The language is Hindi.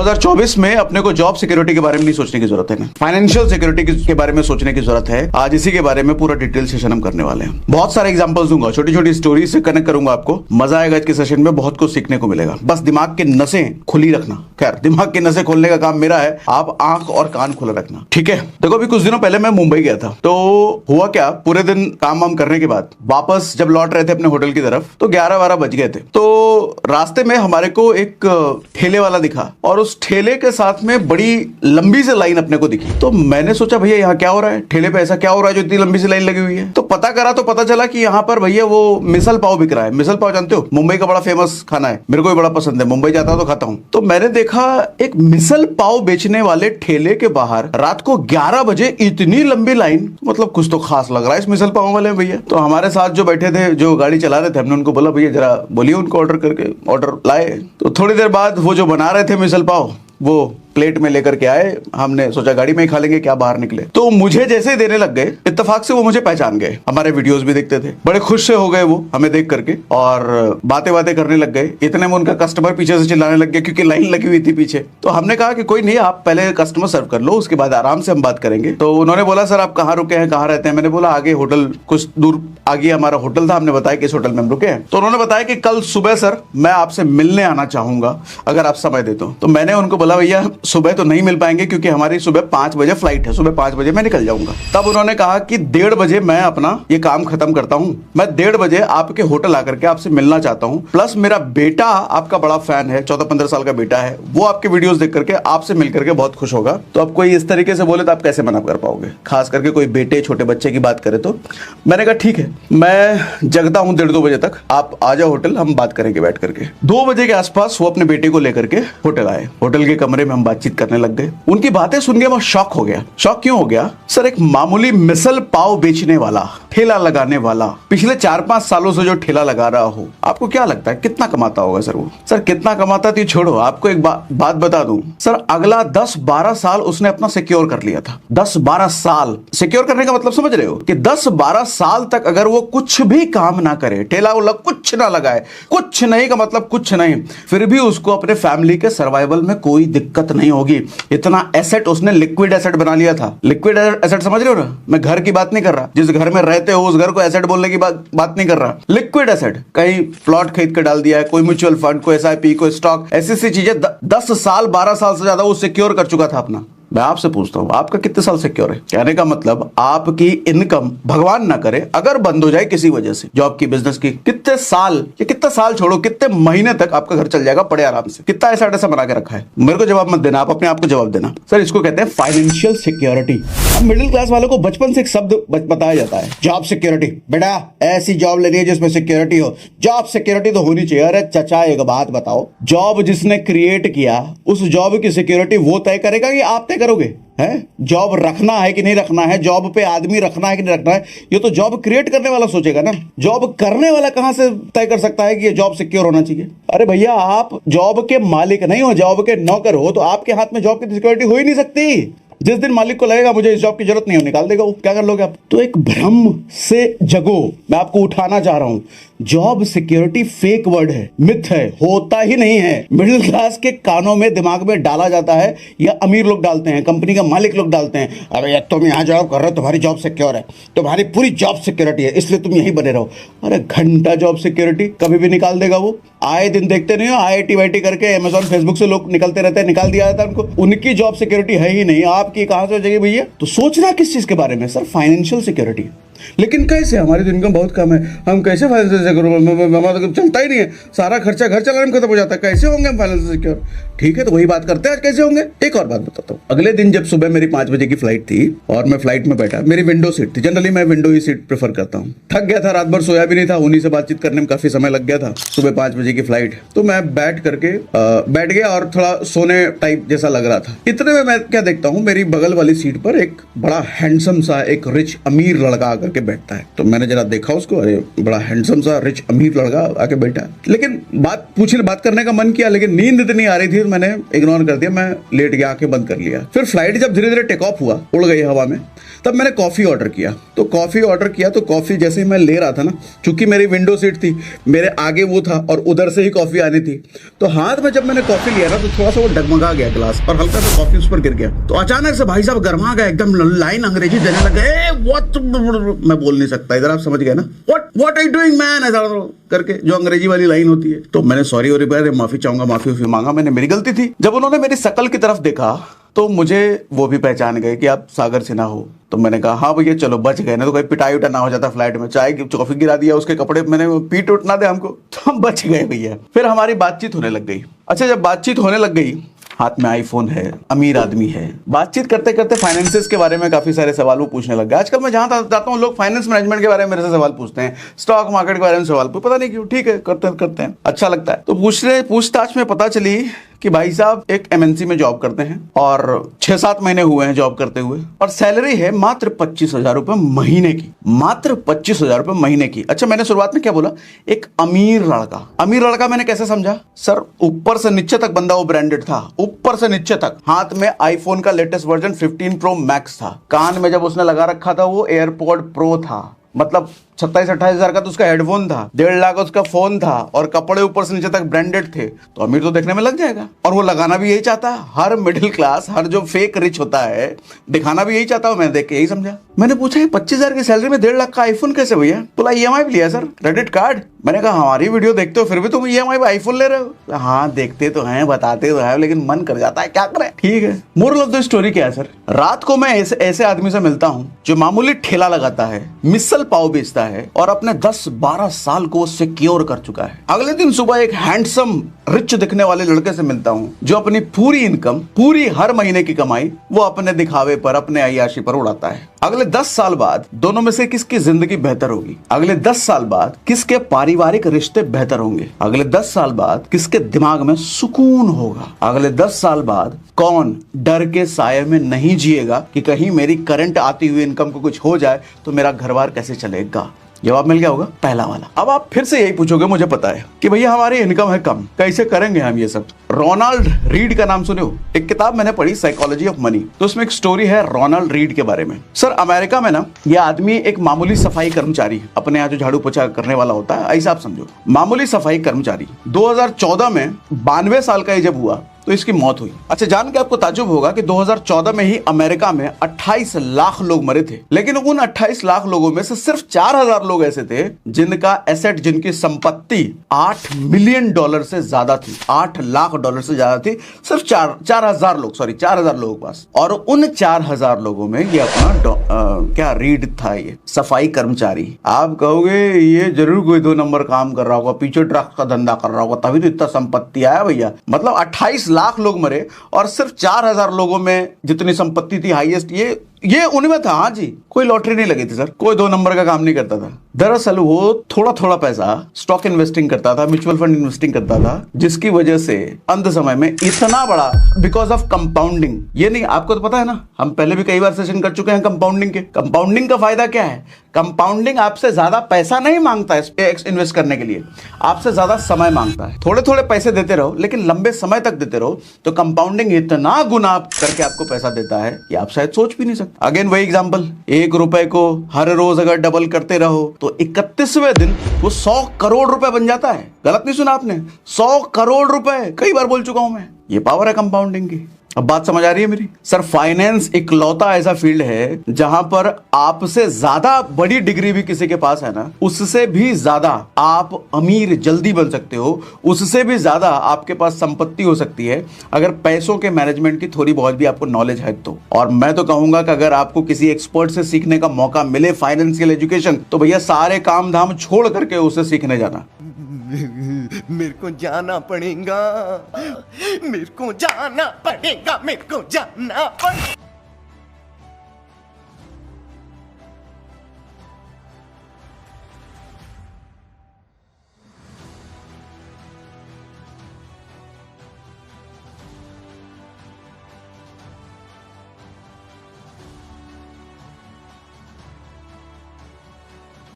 2024 में अपने को जॉब सिक्योरिटी के बारे में नहीं सोचने की जरूरत है, फाइनेंशियल सिक्योरिटी के बारे में सोचने की जरूरत है। आज इसी के बारे में पूरा डिटेल सेशन हम करने वाले हैं। बहुत सारे एग्जांपल्स दूंगा, छोटी छोटी स्टोरी से कनेक्ट करूंगा आपको। मजा आएगा इसके सेशन में, बहुत कुछ सीखने को मिलेगा। बस दिमाग की नसें खुली रखना। खैर, दिमाग की नसें खोलने का काम मेरा है, आप आंख और कान खुला रखना, ठीक है। देखो, अभी कुछ दिनों पहले मैं मुंबई गया था, तो हुआ क्या, पूरे दिन काम वाम करने के बाद वापस जब लौट रहे थे अपने होटल की तरफ, तो 11-12 बज गए थे। तो रास्ते में हमारे को एक ठेले वाला दिखा और उस ठेले के साथ में बड़ी लंबी सी लाइन अपने को दिखी। तो मैंने सोचा भैया यहाँ क्या हो रहा है, ठेले पे ऐसा क्या हो रहा है जो इतनी लंबी सी लाइन लगी हुई है। तो पता करा तो पता चला कि यहाँ पर भैया वो मिसल पाव बिक रहा है। मिसल पाव जानते हो, मुंबई का बड़ा फेमस खाना है, मेरे को भी बड़ा पसंद है, मुंबई जाता हूं तो खाता हूं। तो मैंने देखा एक मिसल पाव बेचने वाले ठेले के बाहर रात को 11 बजे इतनी लंबी लाइन, मतलब कुछ तो खास लग रहा है इस मिसल पाव वाले भैया। तो हमारे साथ जो बैठे थे, जो गाड़ी चला रहे थे, हमने उनको बोला भैया जरा बोलिए उनको ऑर्डर करके, ऑर्डर लाए। तो थोड़ी देर बाद वो जो बना रहे थे मिसल पाव, वो प्लेट में लेकर के आए। हमने सोचा गाड़ी में ही खा लेंगे, क्या बाहर निकले। तो मुझे जैसे ही देने लग गए, इत्तेफाक से वो मुझे पहचान गए, हमारे वीडियोस भी देखते थे, बड़े खुश से हो गए वो हमें देख करके और बातें बातें करने लग गए। इतने में उनका कस्टमर पीछे से चिल्लाने लग गया क्योंकि लाइन लगी हुई थी पीछे। तो हमने कहा कि कोई नहीं, आप पहले कस्टमर सर्व कर लो, उसके बाद आराम से हम बात करेंगे। तो उन्होंने बोला सर आप कहाँ रुके हैं, कहाँ रहते हैं। मैंने बोला आगे होटल, कुछ दूर आगे हमारा होटल था। हमने बताया कि इस होटल में हम रुके हैं। तो उन्होंने बताया कि कल सुबह सर मैं आपसे मिलने आना चाहूंगा अगर आप समय देते हो। तो मैंने उनको बोला भैया सुबह तो नहीं मिल पाएंगे क्योंकि हमारी सुबह 5 बजे फ्लाइट है, सुबह 5 बजे मैं निकल जाऊंगा। तब उन्होंने कहा कि 1:30 बजे मैं अपना ये काम खत्म करता हूं, मैं 1:30 बजे आपके होटल आकर के आपसे मिलना चाहता हूं। प्लस मेरा बेटा आपका बड़ा फैन है, 14-15 साल का बेटा है, वो आपके वीडियोस देख करके आपसे मिल करके बहुत खुश होगा। तो अब कोई इस तरीके से बोले तो आप कैसे मना कर पाओगे, खास करके कोई बेटे छोटे बच्चे की बात करे तो। मैंने कहा ठीक है, मैं जगता हूं 1:30-2 बजे तक, आप आ जाओ होटल, हम बात करेंगे बैठ करके। 2 बजे के आसपास वो अपने बेटे को लेकर के होटल आए। होटल के कमरे में हम बातचीत करने लग गए। उनकी बातें सुन के मैं शॉक हो गया। शॉक क्यों हो गया सर, एक मामूली मिसल पाव बेचने वाला, ठेला लगाने वाला, पिछले 4-5 सालों से जो ठेला लगा रहा हो, आपको क्या लगता है कितना कमाता होगा सर वो? सर कितना कमाता तो छोड़ो, आपको एक बात बता दूं सर, अगला 10-12 साल उसने अपना सिक्योर कर लिया था। 10-12 साल सिक्योर करने का मतलब समझ रहे हो कि 10-12 साल तक अगर वो कुछ भी काम ना करे, ठेला वाला कुछ ना लगाए, कुछ नहीं का मतलब कुछ नहीं, फिर भी उसको अपने फैमिली के सर्वाइवल में कोई दिक्कत नहीं होगी। इतना एसेट उसने लिक्विड एसेट बना लिया था। लिक्विड एसेट समझ रहे हो ना, मैं घर की बात नहीं कर रहा, जिस घर में रहते हो उस घर को एसेट बोलने की बात नहीं कर रहा। लिक्विड एसेट, कहीं प्लॉट खरीद कर डाल दिया है, कोई म्यूचुअल फंड, कोई SIP, कोई स्टॉक, ऐसी चीजें 10 साल 12 साल से ज्यादा वो सिक्योर कर चुका था अपना। मैं आपसे पूछता हूं आपका कितने साल सिक्योर है? कहने का मतलब आपकी इनकम भगवान ना करे अगर बंद हो जाए किसी वजह से, जॉब की, बिजनेस की, कितने साल, ये कितना साल छोड़ो, कितने महीने तक आपका घर चल जाएगा बड़े आराम से। कितना ऐसा बना के रखा है? मेरे को जवाब मत देना, आप अपने आप को जवाब देना। सर इसको कहते हैं फाइनेंशियल सिक्योरिटी। अब मिडिल क्लास वालों को बचपन से एक शब्द बताया जाता है, जॉब सिक्योरिटी। बेटा ऐसी जॉब लेनी है जिसमें सिक्योरिटी हो, जॉब सिक्योरिटी तो होनी चाहिए। अरे चचा एक बात बताओ, जॉब जिसने क्रिएट किया उस जॉब की सिक्योरिटी वो तय करेगा कि आप तय करोगे? है जॉब रखना है कि नहीं रखना है, जॉब पे आदमी रखना है कि नहीं रखना है, ये तो जॉब क्रिएट करने वाला सोचेगा ना। जॉब करने वाला कहां से तय कर सकता है कि ये जॉब सिक्योर होना चाहिए? अरे भैया आप जॉब के मालिक नहीं हो, जॉब के नौकर हो, तो आपके हाथ में जॉब की सिक्योरिटी हो ही नहीं सकती। जिस दिन मालिक को लगेगा मुझे इस जॉब की जरूरत नहीं हो, निकाल देगा वो। क्या कर लोगे आप? तो एक भ्रम से जगो, मैं आपको उठाना चाह रहा हूं। जॉब सिक्योरिटी फेक वर्ड है, मिथ है, होता ही नहीं है। मिडिल क्लास के कानों में, दिमाग में डाला जाता है, या अमीर लोग डालते हैं, कंपनी का मालिक लोग डालते हैं। अरे यार तुम यहाँ जॉब कर रहे हो, तुम्हारी जॉब सिक्योर है, तुम्हारी पूरी जॉब सिक्योरिटी है, इसलिए तुम यहीं बने रहो। अरे घंटा जॉब सिक्योरिटी कभी भी निकाल देगा वो। आए दिन देखते नहीं हो, IIT करके Amazon, Facebook से लोग निकलते रहते हैं, निकाल दिया जाता है उनको। उनकी जॉब सिक्योरिटी है ही नहीं, आपकी कहां से हो जाएगी भैया? तो सोचना किस चीज के बारे में? Sir financial security. लेकिन कैसे, हमारी तो इनकम बहुत कम है, हम कैसे फाइनेंशियल सिक्योर? हमारा तो चलता ही नहीं है, सारा खर्चा घर चलाने में खत्म हो जाता है, कैसे होंगे हम फाइनेंशियल सिक्योर? ठीक है तो वही बात करते हैं, आज कैसे होंगे। एक और बात बताता हूँ। अगले दिन जब सुबह मेरी 5 बजे की फ्लाइट थी और मैं फ्लाइट में बैठा, मेरी विंडो सीट थी, जनरली मैं विंडो ही सीट प्रेफर करता हूँ। थक गया था, रात भर सोया भी नहीं था, उन्हीं से बातचीत करने में काफी समय लग गया था। सुबह 5 बजे की फ्लाइट, तो मैं बैठ गया और थोड़ा सोने टाइप जैसा लग रहा था। इतने में मैं क्या देखता हूँ, मेरी बगल वाली सीट पर एक बड़ा हैंडसम सा एक रिच अमीर लड़का आकर आके बैठता है। तो मैंने जरा देखा उसको, अरे बड़ा हैंडसम सा रिच अमीर लड़का आके बैठा है। लेकिन बात करने का मन किया, लेकिन नींद इतनी आ रही थी तो मैंने इग्नोर कर दिया, मैं लेट गया, आंखें बंद कर लिया। फिर फ्लाइट जब धीरे धीरे टेक ऑफ हुआ, उड़ गई हवा में, तब मैंने कॉफी ऑर्डर किया। तो कॉफी जैसे ही मैं ले रहा था ना, चूंकि मेरी विंडो सीट थी, मेरे आगे वो था और उधर से ही कॉफी आनी थी, तो हाथ में जब मैंने कॉफी लिया ना तो थोड़ा सा वो डगमगा गया गिलास और हल्का सा कॉफी उस पर गिर गया। तो अचानक से भाई साहब गर्मा गया, एकदम लाइन अंग्रेजी देने लगे। व्हाट, मैं बोल नहीं सकता, इधर आप समझ गए ना, what are you doing man, ऐसा करके जो अंग्रेजी वाली लाइन होती है। तो मैंने सॉरी और माफी चाहूंगा, माफी मांगा, मैंने, मेरी गलती थी। जब उन्होंने मेरी शकल की तरफ देखा तो मुझे वो भी पहचान गए कि आप सागर सिन्हा हो। तो मैंने कहा हाँ भैया चलो बच गए, ना तो कोई पिटाई उटा ना हो जाता फ्लाइट में, चाय की कॉफी गिरा दिया, उसके कपड़े मैंने पीट उठ ना दे हमको, तो हम बच गए भैया। फिर हमारी बातचीत होने लग गई। अच्छा, जब बातचीत होने लग गई, हाथ में आईफोन है, अमीर आदमी है, बातचीत करते करते फाइनेंसेस के बारे में काफी सारे सवाल वो पूछने लग गए। आजकल मैं जहां जाता हूँ लोग फाइनेंस मैनेजमेंट के बारे में मेरे से सवाल पूछते हैं, स्टॉक मार्केट के बारे में सवाल, पता नहीं क्यों, ठीक है करते हैं, अच्छा लगता है। तो पूछताछ में पता चली कि भाई साहब एक एमएनसी में जॉब करते हैं और 6-7 महीने हुए हैं जॉब करते हुए, और सैलरी है मात्र 25,000 रुपए महीने की, मात्र 25,000 रुपए महीने की। अच्छा, मैंने शुरुआत में क्या बोला, एक अमीर लड़का मैंने कैसे समझा सर? ऊपर से नीचे तक बंदा वो ब्रांडेड था, ऊपर से नीचे तक। हाथ में आईफोन का लेटेस्ट वर्जन 15 प्रो मैक्स था, कान में जब उसने लगा रखा था वो एयरपॉड प्रो था, मतलब 27-28 हजार का तो उसका हेडफोन था, 1.5 लाख उसका फोन था, और कपड़े ऊपर से नीचे तक ब्रांडेड थे। तो अमीर तो देखने में लग जाएगा, और वो लगाना भी यही चाहता है। हर मिडिल क्लास, हर जो फेक रिच होता है, दिखाना भी यही चाहता हूं। मैंने देख के यही समझा। मैंने पूछा 25,000 की सैलरी में 1.5 लाख का आईफोन कैसे भैया? बोला EMI भी लिया सर, क्रेडिट कार्ड। मैंने कहा हमारी वीडियो देखते हो फिर भी तुम EMI पे आईफोन ले रहे हो? हाँ देखते तो हैं, बताते तो है, लेकिन मन कर जाता है, क्या करें। ठीक है, मोरल ऑफ द स्टोरी क्या है सर? रात को मैं ऐसे आदमी से मिलता हूं जो मामूली ठेला लगाता है, मिसल पाव बेचता है, और अपने 10-12 साल को सिक्योर कर चुका है। अगले दिन सुबह एक हैंडसम रिच दिखने वाले लड़के से मिलता हूं जो अपनी पूरी इनकम, पूरी हर महीने की कमाई वो अपने दिखावे पर, अपने अय्याशी पर उड़ाता है। अगले 10 साल बाद दोनों में से किसकी जिंदगी बेहतर होगी? अगले 10 साल बाद किसके पारिवारिक रिश्ते बेहतर होंगे? अगले 10 साल बाद किसके दिमाग में सुकून होगा? अगले 10 साल बाद कौन डर के साये में नहीं जिएगा कि कहीं मेरी करंट आती हुई इनकम को कुछ हो जाए तो मेरा घरबार कैसे चलेगा? जवाब मिल गया होगा, पहला वाला। अब आप फिर से यही पूछोगे, मुझे पता है कि भैया हमारी इनकम है कम, कैसे करेंगे हम ये सब? रोनाल्ड रीड का नाम सुने हो? एक किताब मैंने पढ़ी, साइकोलॉजी ऑफ मनी, तो उसमें एक स्टोरी है रोनाल्ड रीड के बारे में। सर अमेरिका में ना ये आदमी एक मामूली सफाई कर्मचारी, अपने यहाँ जो झाड़ू पोछा करने वाला होता है, ऐसा आप समझो, मामूली सफाई कर्मचारी। 2014 में 92 साल का जब हुआ तो इसकी मौत हुई। अच्छा, जान के आपको ताज्जुब होगा कि 2014 में ही अमेरिका में 28 लाख लोग मरे थे, लेकिन उन 28 लाख लोगों में से सिर्फ 4,000 लोग ऐसे थे जिनका एसेट, जिनकी संपत्ति $8 मिलियन से ज्यादा थी, $8 लाख से ज्यादा थी। सिर्फ 4,000 लोग, सॉरी 4,000 लोगों के पास। और उन 4,000 लोगों में ये अपना क्या रीड था, ये सफाई कर्मचारी। आप कहोगे ये जरूर कोई 2 नंबर काम कर रहा होगा, पीछे ट्रक का धंधा कर रहा होगा, तभी तो इतना संपत्ति आया भैया। मतलब 28 लाख लोग मरे और सिर्फ 4,000 लोगों में जितनी संपत्ति थी हाईएस्ट, ये उनमें था। हाँ जी, कोई लॉटरी नहीं लगी थी सर, कोई 2 नंबर का काम नहीं करता था। दरअसल वो थोड़ा पैसा स्टॉक इन्वेस्टिंग करता था, म्यूचुअल फंड इन्वेस्टिंग करता था, जिसकी वजह से अंत समय में इतना बड़ा, बिकॉज ऑफ कंपाउंडिंग। ये नहीं, आपको तो पता है ना, हम पहले भी कई बार सेशन कर चुके हैं कंपाउंडिंग के। कंपाउंडिंग का फायदा क्या है? कंपाउंडिंग आपसे ज्यादा पैसा नहीं मांगता है इन्वेस्ट करने के लिए, आपसे ज्यादा समय मांगता है। थोड़े पैसे देते रहो, लेकिन लंबे समय तक देते रहो, तो कंपाउंडिंग इतना गुना करके आपको पैसा देता है कि आप शायद सोच भी नहीं सकते। अगेन वही एग्जांपल, 1 रुपए को हर रोज अगर डबल करते रहो तो 31वें दिन वो 100 करोड़ रुपए बन जाता है। गलत नहीं सुना आपने, 100 करोड़ रुपए, कई बार बोल चुका हूं मैं। ये पावर है कंपाउंडिंग की। अब बात समझ आ रही है मेरी? सर फाइनेंस इकलौता ऐसा फील्ड है जहां पर आपसे ज्यादा बड़ी डिग्री भी किसी के पास है ना, उससे भी ज्यादा आप अमीर जल्दी बन सकते हो, उससे भी ज्यादा आपके पास संपत्ति हो सकती है अगर पैसों के मैनेजमेंट की थोड़ी बहुत भी आपको नॉलेज है तो। और मैं तो कहूंगा कि अगर आपको किसी एक्सपर्ट से सीखने का मौका मिले फाइनेंशियल एजुकेशन, तो भैया सारे काम धाम छोड़ करके उसे सीखने जाना। मेरे को जाना पड़ेगा, मेरे को जाना पड़ेगा, मेरे को जाना पड़ेगा।